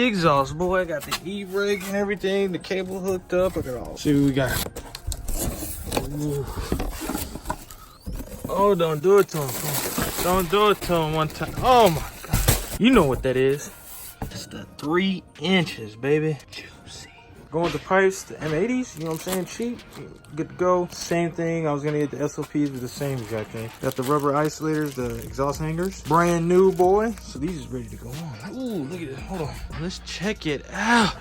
The exhaust, boy. I got the e-brake and everything. The cable hooked up. Look at all. See what we got. Ooh. Oh, don't do it to him. Don't do it to him one time. Oh my God. You know what that is. It's the 3 inches, baby. Juicy. Going with the pipes, the M80s, you know what I'm saying? Cheap, good to go. Same thing, I was gonna get the SOPs with the same exact thing. Got the rubber isolators, the exhaust hangers. Brand new, boy. So these is ready to go on. Ooh, look at it, hold on. Let's check it out.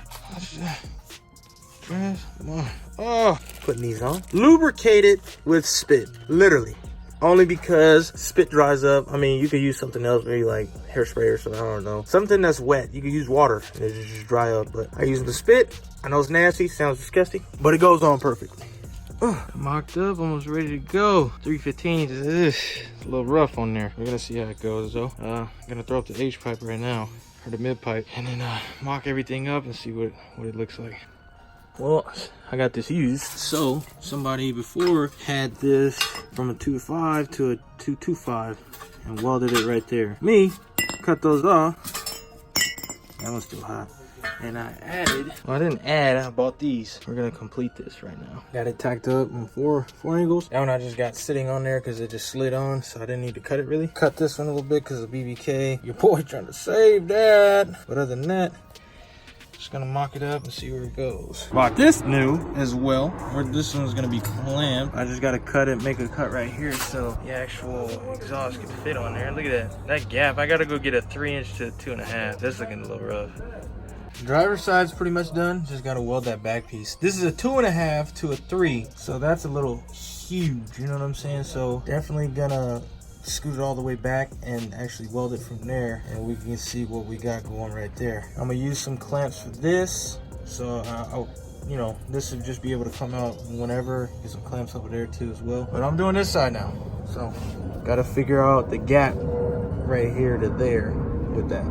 Come on. Oh, putting these on. Lubricated with spit, literally. Only because spit dries up. I mean, you could use something else, maybe like hairspray or something, I don't know. Something that's wet. You could use water and it just dry up, but I use the spit. I know it's nasty, sounds disgusting, but it goes on perfectly. Mocked up, almost ready to go. 315 is a little rough on there. We're gonna see how it goes though. I'm gonna throw up the H pipe right now, or the mid pipe, and then mock everything up and see what it looks like. Well, I got this used. So somebody before had this from a 2.5 to a 2.25 and welded it right there. Me, cut those off. That one's still hot. And I added, well, I didn't add, I bought these. We're gonna complete this right now. Got it tacked up on four angles. That one I just got sitting on there because it just slid on, so I didn't need to cut it really. Cut this one a little bit because of BBK. Your boy trying to save that. But other than that, just gonna mock it up and see where it goes. Bought this new as well, where this one's gonna be clamped. I just gotta cut it, make a cut right here so the actual exhaust can fit on there. Look at that gap. I gotta go get a 3 inch to 2.5. That's looking a little rough. Driver's side's pretty much done. Just gotta weld that back piece. This is a 2.5 to a 3, so that's a little huge, you know what I'm saying? So definitely gonna scoot it all the way back and actually weld it from there, and we can see what we got going right there. I'm gonna use some clamps for this, so you know, this would just be able to come out whenever. Get some clamps over there too as well. But I'm doing this side now, so gotta figure out the gap right here to there with that.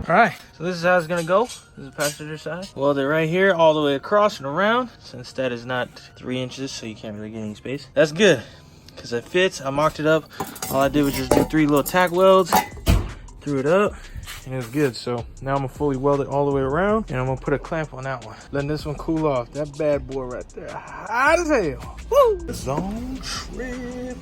All right, so this is how it's gonna go. This is the passenger side. Well, they're right here all the way across and around, since that is not 3 inches, so you can't really get any space. That's good, because it fits. I mocked it up. All I did was just do 3 little tack welds, threw it up, and it was good. So now I'm gonna fully weld it all the way around, and I'm gonna put a clamp on that one. Letting this one cool off. That bad boy right there, hot as hell. Woo! Zone trip.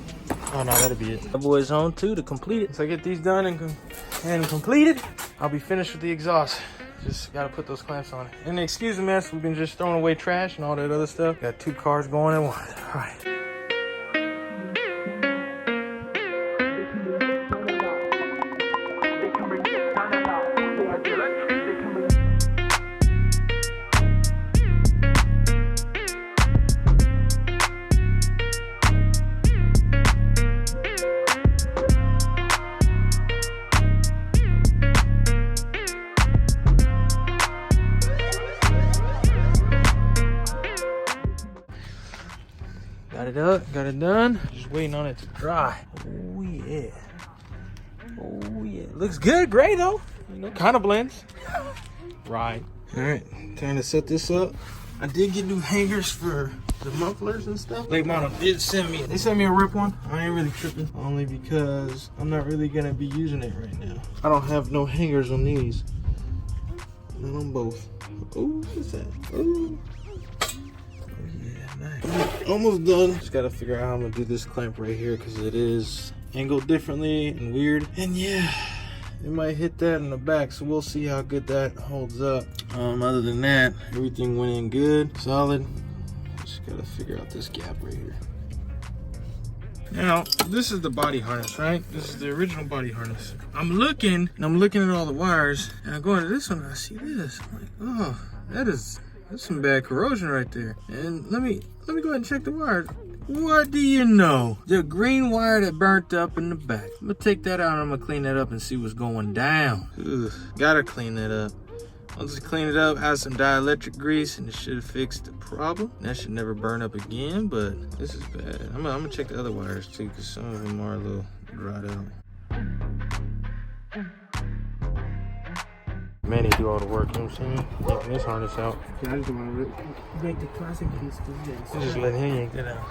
Oh no, that'll be it. That boy's on 2 to complete it. So I get these done and completed, I'll be finished with the exhaust. Just gotta put those clamps on it. And excuse the mess, we've been just throwing away trash and all that other stuff. Got 2 cars going at once. All right. Got it up, got it done. Just waiting on it to dry. Oh yeah. Oh yeah. Looks good, gray though. You know, kind of blends. Right. All right, time to set this up. I did get new hangers for the mufflers and stuff. Late model did send me, they sent me a rip one. I ain't really tripping, only because I'm not really gonna be using it right now. I don't have no hangers on these. Not on both. Oh, what's that? Oh. Nice. Almost done. Just gotta figure out how I'm gonna do this clamp right here because it is angled differently and weird. And yeah, it might hit that in the back, so we'll see how good that holds up. Other than that, everything went in good, solid. Just gotta figure out this gap right here. Now, this is the body harness, right? This is the original body harness. I'm looking at all the wires, and I go into this one and I see this. I'm like, oh, that's some bad corrosion right there. And let me go ahead and check the wires. What do you know? The green wire that burnt up in the back. I'm gonna take that out and I'm gonna clean that up and see what's going down. Ugh, gotta clean that up. I'll just clean it up, add some dielectric grease, and it should fix the problem. That should never burn up again, but this is bad. I'm gonna check the other wires too, because some of them are a little dried out. Manny do all the work, you know what I'm saying? Yanking this harness out. Yeah, I just want to break the plastic piece to this. Just let him yank that out.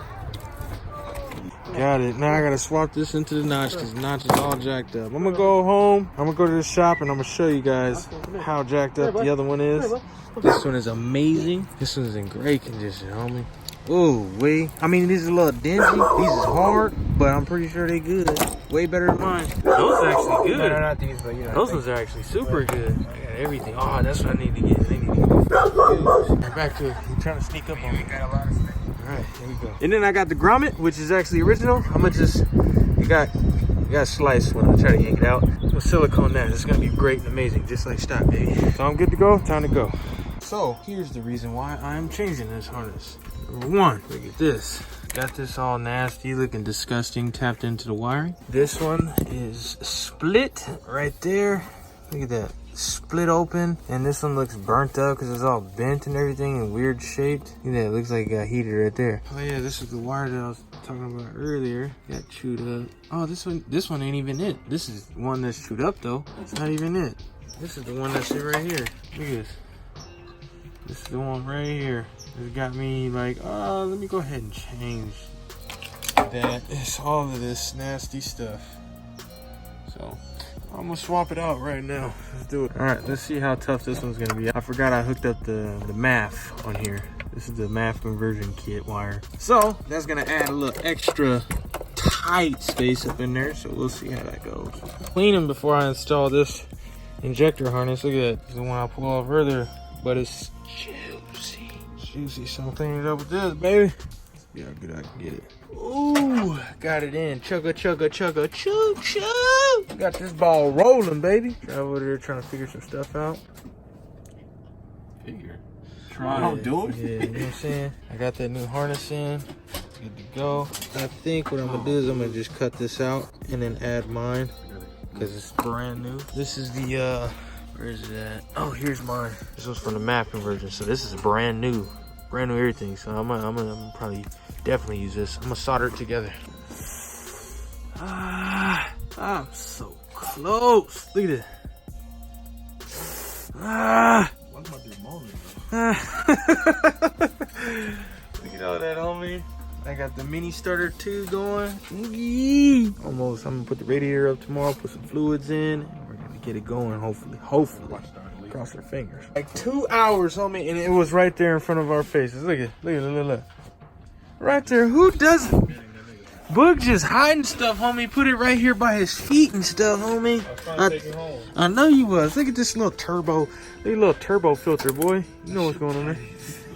Got it. Now I gotta swap this into the notch because the notch is all jacked up. I'm gonna go home. I'm gonna go to the shop and I'm gonna show you guys how jacked up the other one is. This one is amazing. This one's in great condition, homie. Oh, wait. I mean, these are a little dingy. These is hard, but I'm pretty sure they good. Way better than mine. Those are actually good. No, not these, but you know. Those ones are actually super good. I got everything. Oh, that's what I need to get. I need to get back to it. You're trying to sneak up on me. All right, here we go. And then I got the grommet, which is actually original. I'm gonna just, you got sliced when I try to yank it out. I'm gonna silicone that. It's gonna be great and amazing, just like stock, baby. So I'm good to go. Time to go. So here's the reason why I'm changing this harness. Number one, look at this. Got this all nasty, looking disgusting, tapped into the wiring. This one is split right there. Look at that, split open. And this one looks burnt up because it's all bent and everything and weird shaped. Look at that, it looks like it got heated right there. Oh yeah, this is the wire that I was talking about earlier. Got chewed up. Oh, this one ain't even it. This is one that's chewed up though. It's not even it. This is the one that's it right here. Look at this. This is the one right here. It got me like, oh, let me go ahead and change that. It's all of this nasty stuff. So I'm gonna swap it out right now. Let's do it. All right, let's see how tough this one's gonna be. I forgot I hooked up the MAF on here. This is the MAF conversion kit wire. So that's gonna add a little extra tight space up in there. So we'll see how that goes. Clean them before I install this injector harness. Look at that. It's the one I pulled off earlier, but it's juicy. Something up with this, baby. See how good I can get it. Ooh, got it in. Chugga, chugga, chugga, choo, choo. Got this ball rolling, baby. Try over there trying to figure some stuff out. Try do it. Yeah, you know what I'm saying? I got that new harness in. Good to go. I think what I'm gonna do is I'm gonna just cut this out and then add mine because it's brand new. This is the where is it at? Oh, here's mine. This was from the MAF conversion, so this is brand new everything. So I'm gonna probably definitely use this. I'm gonna solder it together. I'm so close. Look at it. Look at all that, homie. I got the mini starter 2 going. Almost. I'm gonna put the radiator up tomorrow, put some fluids in, and we're gonna get it going, hopefully. Cross our fingers. Like 2 hours, homie, and it was right there in front of our faces. Look. Right there. Who does it? Boog just hiding stuff, homie. Put it right here by his feet and stuff, homie. I know you was. Look at this little turbo. Look at the little turbo filter, boy. You know what's going on there.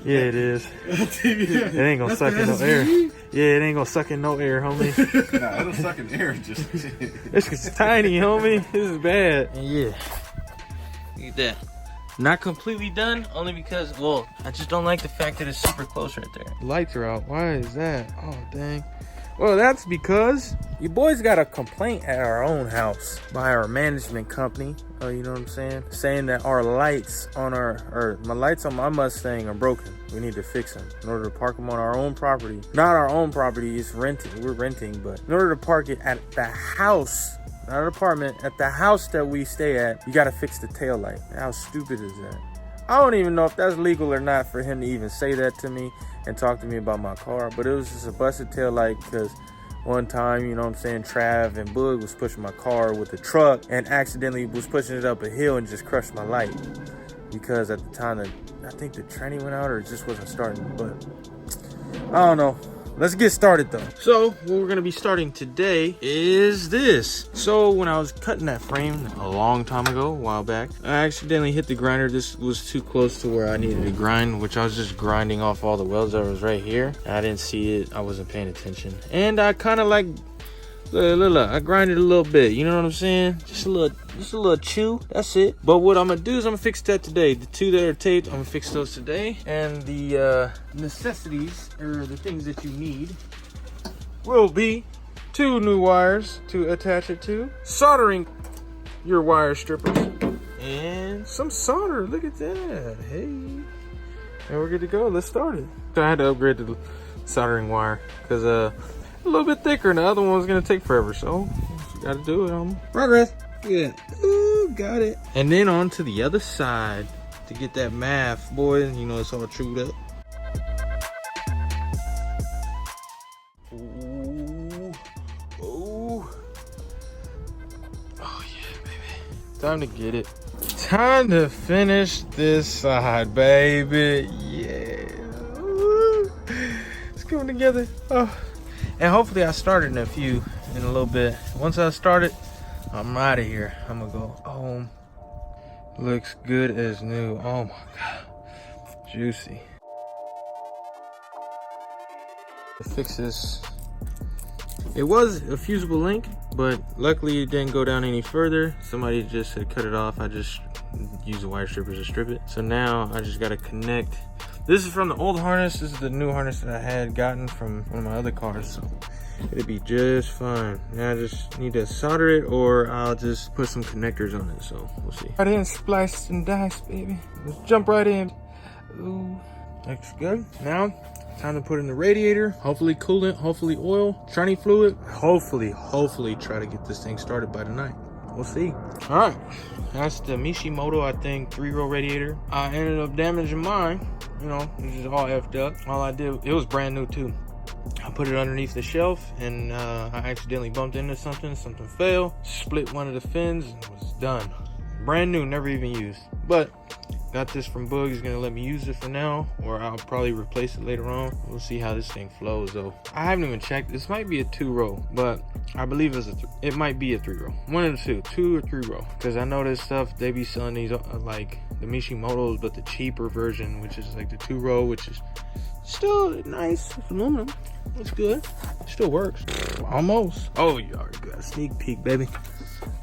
Yeah, it is. It ain't gonna suck in no air. Yeah, it ain't gonna suck in no air, homie. Nah, it'll suck in air. Just it's tiny, homie. This is bad. And yeah. Look at that. Not completely done, only because, well, I just don't like the fact that it's super close right there. Lights are out. Why is that? Oh, dang. Well, that's because you boys got a complaint at our own house by our management company. Oh, you know what I'm saying? Saying that our lights on my lights on my Mustang are broken. We need to fix them in order to park them on our own property. Not our own property, it's renting. We're renting, but in order to park it at the house, not an apartment, at the house that we stay at, you gotta fix the tail light. How stupid is that? I don't even know if that's legal or not for him to even say that to me and talk to me about my car, but it was just a busted tail light because one time, you know what I'm saying, Trav and Boog was pushing my car with the truck and accidentally was pushing it up a hill and just crushed my light because at the time, I think the tranny went out or it just wasn't starting, but I don't know. Let's get started though. So what we're gonna be starting today is this. So when I was cutting that frame a long time ago, a while back, I accidentally hit the grinder. This was too close to where I needed to grind, which I was just grinding off all the welds that was right here. I didn't see it, I wasn't paying attention. And I kind of like, look, I grinded a little bit, you know what I'm saying? Just a little chew, that's it. But what I'm gonna do is I'm gonna fix that today. The 2 that are taped, I'm gonna fix those today. And the necessities, or the things that you need, will be 2 new wires to attach it to, soldering your wire strippers, and some solder. Look at that, hey. And we're good to go, let's start it. So I had to upgrade the soldering wire, because a little bit thicker and the other one was gonna take forever, so you gotta do it. Progress. Yeah. Ooh, got it. And then on to the other side to get that MAF, boy. You know it's all chewed up. Ooh. Time to get it. Time to finish this side, baby. Yeah. Woo. It's coming together. Oh. And hopefully I started in a little bit. Once I start it, I'm out of here. I'm gonna go home. Looks good as new. Oh my God. Juicy. To fix this. It was a fusible link, but luckily it didn't go down any further. Somebody just had cut it off. I just used the wire strippers to strip it. So now I just gotta connect. This is from the old harness. This is the new harness that I had gotten from one of my other cars. So it'll be just fine. Now I just need to solder it, or I'll just put some connectors on it. So we'll see. I didn't splice and dice, baby. Let's jump right in. Ooh, looks good. Now, time to put in the radiator. Hopefully coolant, hopefully oil, shiny fluid. Hopefully try to get this thing started by tonight. We'll see. All right, that's the Mishimoto, I think, 3-row radiator. I ended up damaging mine. You know, it's just all effed up. All I did, it was brand new too. I put it underneath the shelf, and I accidentally bumped into something fell, split one of the fins, and it was done. Brand new, never even used. But got this from Boog. He's gonna let me use it for now, or I'll probably replace it later on. We'll see how this thing flows though. I haven't even checked. This might be a 2-row, but I believe it might be a 3-row. One of the two or 3-row. Because I know this stuff, they be selling these like the Mishimotos, but the cheaper version, which is like the 2-row, which is still nice. It's aluminum. It's good. It still works. Almost. Oh, you already got a sneak peek, baby.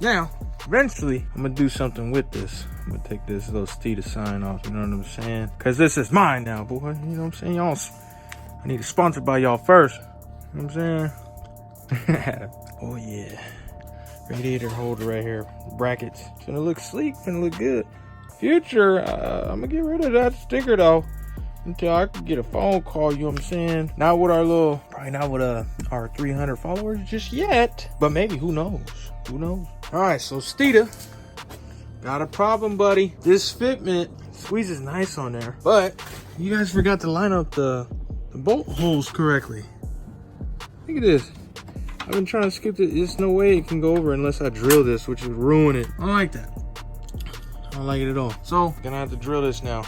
Now, eventually, I'm gonna do something with this. I'm gonna take this little Steeda sign off, you know what I'm saying? Cause this is mine now, boy. You know what I'm saying? Y'all, I need it sponsored by y'all first. You know what I'm saying? Oh yeah. Radiator holder right here. Brackets. It's gonna look sleek, gonna look good. Future, I'm gonna get rid of that sticker though. Until I can get a phone call, you know what I'm saying? Not with probably not with our 300 followers just yet. But maybe, who knows? Who knows? All right, so Steeda, got a problem, buddy. This fitment squeezes nice on there, but you guys forgot to line up the bolt holes correctly. Look at this. I've been trying to skip it. There's no way it can go over unless I drill this, which would ruin it. I don't like that. I don't like it at all. So, gonna have to drill this now.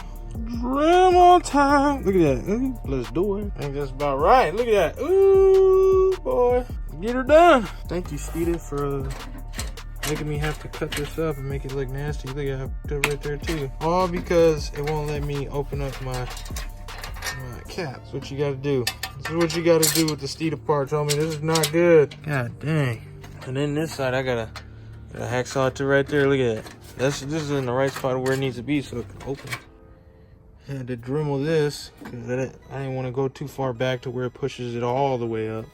Drill on time. Look at that. Ooh, let's do it. I think that's about right. Look at that. Ooh, boy. Get her done. Thank you, Steeda, for making me have to cut this up and make it look nasty. Look, I have it right there too. All because it won't let me open up my cap. That's what you gotta do. This is what you gotta do with the Steeda parts, homie. This is not good. God dang. And then this side, I gotta hacksaw it to right there. Look at that. This is in the right spot where it needs to be so it can open. I had to Dremel this because I didn't want to go too far back to where it pushes it all the way up.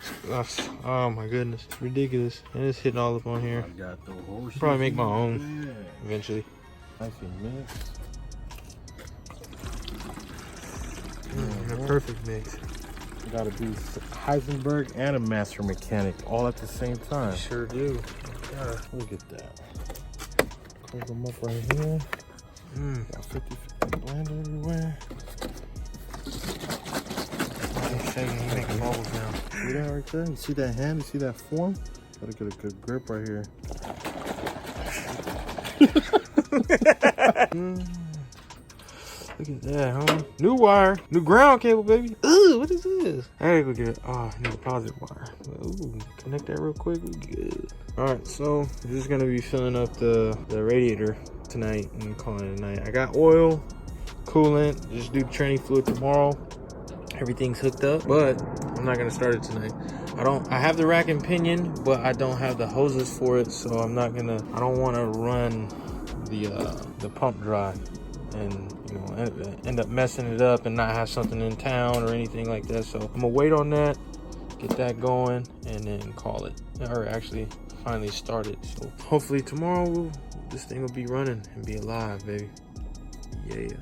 Oh my goodness, it's ridiculous. And it's hitting all up on here. I got the whole probably make my own eventually. Nice and mix. A perfect mix. You gotta be Heisenberg and a master mechanic all at the same time. You sure do. Yeah. Look at that. Close them up right here. Got 50-50 blend everywhere. He's shaking, he's making bubbles now. See that right there? You see that hand? You see that form? Gotta get a good grip right here. Look at that, homie. New wire, new ground cable, baby. Ooh, what is this? I gotta go get it. Oh, I need a positive wire. Ooh, connect that real quick. We good. All right, so I'm just gonna be filling up the radiator tonight and calling it a night. I got oil, coolant, just do tranny fluid tomorrow. Everything's hooked up, but I'm not gonna start it tonight. I have the rack and pinion, but I don't have the hoses for it, so I don't wanna run the pump dry and end up messing it up and not have something in town or anything like that. So I'm gonna wait on that, get that going, and then call it, or actually finally start it. So hopefully tomorrow this thing will be running and be alive, baby. Yeah.